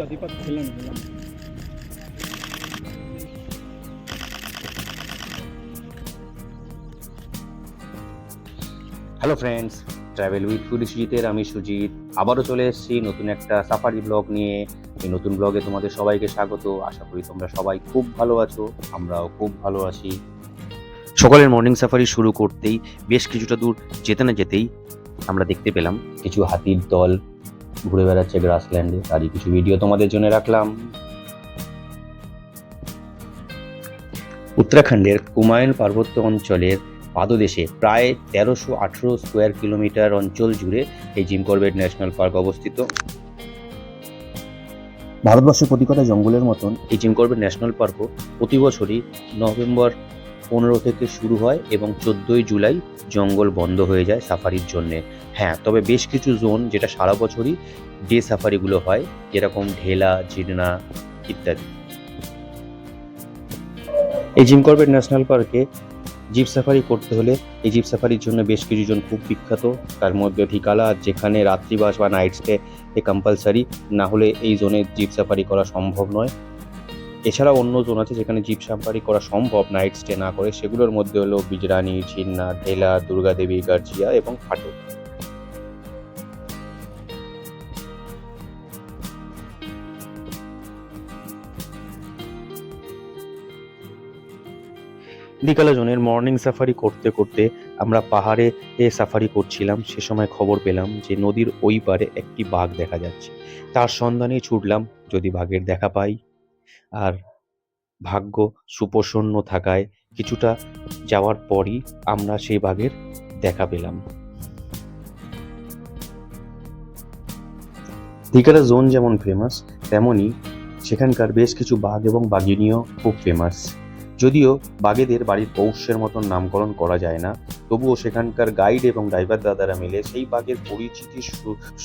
Hello friends, travel with food সুজিতের আমি সুজিত আবারও চলে এসেছি নতুন একটা সাফারি ব্লগ নিয়ে। এই নতুন ব্লগে তোমাদের সবাইকে স্বাগত। আশা করি তোমরা সবাই খুব ভালো আছো, আমরাও খুব ভালো আছি। সকালের মর্নিং সাফারি শুরু করতেই বেশ কিছুটা দূর যেতে না যেতেই আমরা দেখতে পেলাম কিছু হাতির দল ঘুরে বেড়াচ্ছে গ্রাসল্যান্ডে। তারই কিছু ভিডিও তোমাদের জন্য রাখলাম। উত্তরাখণ্ডের কুমায়ুন পার্বত্য অঞ্চলের পাদদেশে প্রায় 1318 স্কোয়ার কিলোমিটার অঞ্চল জুড়ে এই জিম করবেট ন্যাশনাল পার্ক অবস্থিত। ভারতবর্ষের প্রতি কটা জঙ্গলের মতন এই জিম করবেট ন্যাশনাল পার্কও প্রতি বছরই নভেম্বর 15 থেকে শুরু হয় এবং 14ই জুলাই জঙ্গল বন্ধ হয়ে যায় সাফারির জন্যে। হ্যাঁ, তবে বেশ কিছু জোন যেটা সারা বছরই ডে সাফারিগুলো হয়, যেরকম ঢেলা, জিরনা ইত্যাদি। এই জিম করবেট ন্যাশনাল পার্কে জিপ সাফারি করতে হলে এই জিপ সাফারির জন্য বেশ কিছু জন খুব বিখ্যাত, তার মধ্যে ঠিকালা, যেখানে রাত্রিবাস বা নাইট স্টে কম্পালসারি, না হলে এই জোনে জিপ সাফারি করা সম্ভব নয়। এছাড়া অন্য জোন আছে যেখানে জিপ সাফারি করা সম্ভব নাইট স্টে না করে, সেগুলোর মধ্যে হলো বিজরানি, চিন্না, ঢেলা, দুর্গাদেবী, গার্জিয়া এবং ফাটক। দিকালা জোনের মর্নিং সাফারি করতে করতে আমরা পাহাড়ে সাফারি করছিলাম। সে সময় খবর পেলাম যে নদীর ওই পারে একটি বাঘ দেখা যাচ্ছে। তার সন্ধানে ছুটলাম যদি বাঘের দেখা পাই। আর ভাগ্য সুপ্রসন্ন থাকায় কিছুটা যাওয়ার পরই আমরা সেই বাঘের দেখা পেলাম। দিকালা জোন যেমন ফেমাস, তেমনই সেখানকার বেশ কিছু বাঘ এবং বাঘিনীও খুব ফেমাস। যদিও বাঘেদের বাড়ির পৌষ্যের মতন নামকরণ করা যায় না, তবুও সেখানকার গাইড এবং ড্রাইভার দাদারা মিলে সেই বাঘের পরিচিতি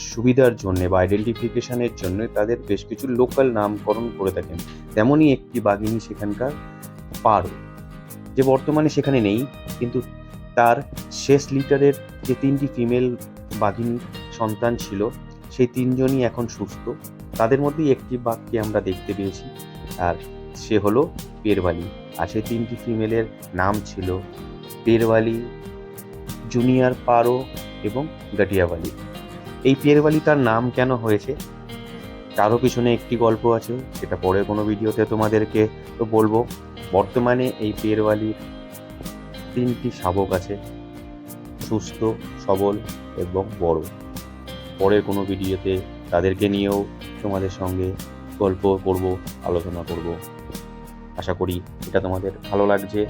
সুবিধার জন্য বা আইডেন্টিফিকেশনের জন্য তাদের বেশ কিছু লোকাল নামকরণ করে থাকেন। তেমনই একটি বাঘিনী সেখানকার পারো, যে বর্তমানে সেখানে নেই, কিন্তু তার শেষ লিটারের যে 3টি ফিমেল বাঘিনী সন্তান ছিল, সেই 3জনই এখন সুস্থ। তাদের মধ্যেই একটি বাঘকে আমরা দেখতে পেয়েছি, আর সে হলো পেরওয়ালি। আর সেই 3টি ফিমেলের নাম ছিল পেরওয়ালি, জুনিয়র পারো এবং গাটিয়াওয়ালি। এই পেরওয়ালি তার নাম কেন হয়েছে তারও পিছনে একটি গল্প আছে, সেটা পরে কোনো ভিডিওতে তোমাদেরকে তো বলবো। বর্তমানে এই পেরওয়ালির 3টি শাবক আছে, সুস্থ, সবল এবং বড়। পরের কোনো ভিডিওতে তাদেরকে নিয়েও তোমাদের সঙ্গে গল্প করব, আলোচনা করব। আশা করি এটা তোমাদের ভালো লাগছে।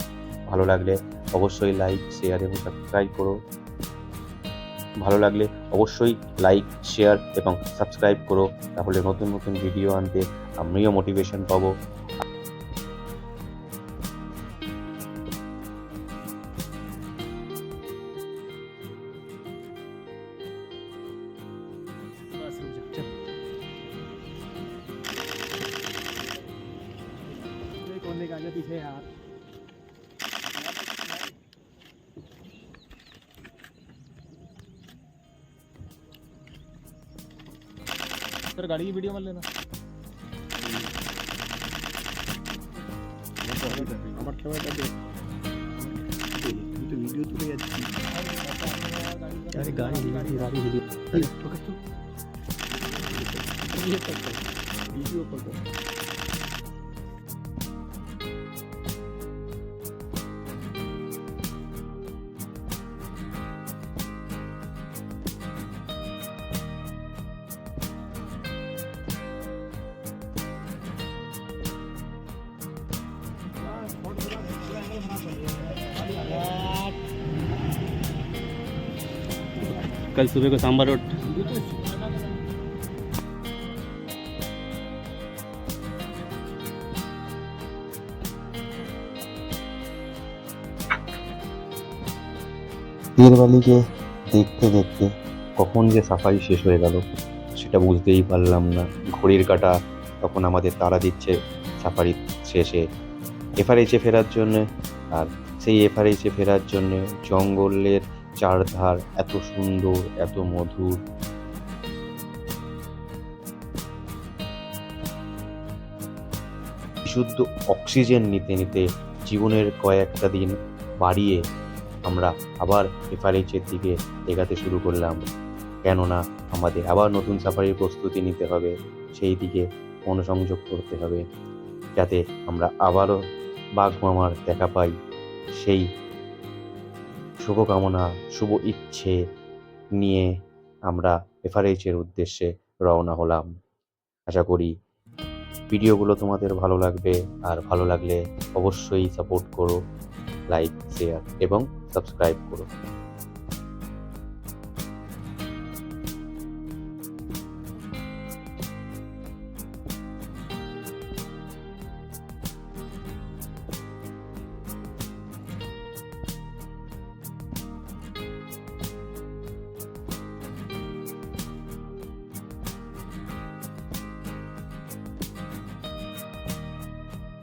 ভালো লাগলে অবশ্যই লাইক, শেয়ার এবং সাবস্ক্রাইব করো। ভালো লাগলে অবশ্যই লাইক, শেয়ার এবং সাবস্ক্রাইব করো, তাহলে নতুন নতুন ভিডিও আনতে আমিও মোটিভেশন পাবো। पीछे यार सर गाड़ी की वीडियो मत लेना। আমার ক্যামেরাটা দে, তো ভিডিও তুলে যাচ্ছি। আরে গাড়ি ভিডিও ফোকাস তো ভিডিও করতে। कल सुबह को सांभर रोड পেরওয়ালিকে দেখতে দেখতে কখন যে সাফারি শেষ হয়ে গেল সেটা বুঝতেই পারলাম না। ঘড়ির কাঁটা তখন আমাদের তাড়া দিচ্ছে সাফারি শেষে এফআরএইচে ফেরার জন্য। আর সেই এফআরএইচে ফেরার জন্য জঙ্গলের চারধার এত সুন্দর, এত মধুর, বিশুদ্ধ অক্সিজেন নিতে নিতে জীবনের কয়েকটা দিন বাড়িয়ে আমরা আবার এফআরএইচের দিকে এগাতে শুরু করলাম। কেননা আমাদের আবার নতুন সাফারির প্রস্তুতি নিতে হবে, সেই দিকে মনোসংযোগ করতে হবে, যাতে আমরা আবারও বাঘ মামার দেখা পাই। সেই শুভকামনা, শুভ ইচ্ছে নিয়ে আমরা এফআরএইচের উদ্দেশ্যে রওনা হলাম। আশা করি ভিডিওগুলো তোমাদের ভালো লাগবে, আর ভালো লাগলে অবশ্যই সাপোর্ট করো, লাইক, শেয়ার এবং সাবস্ক্রাইব করো।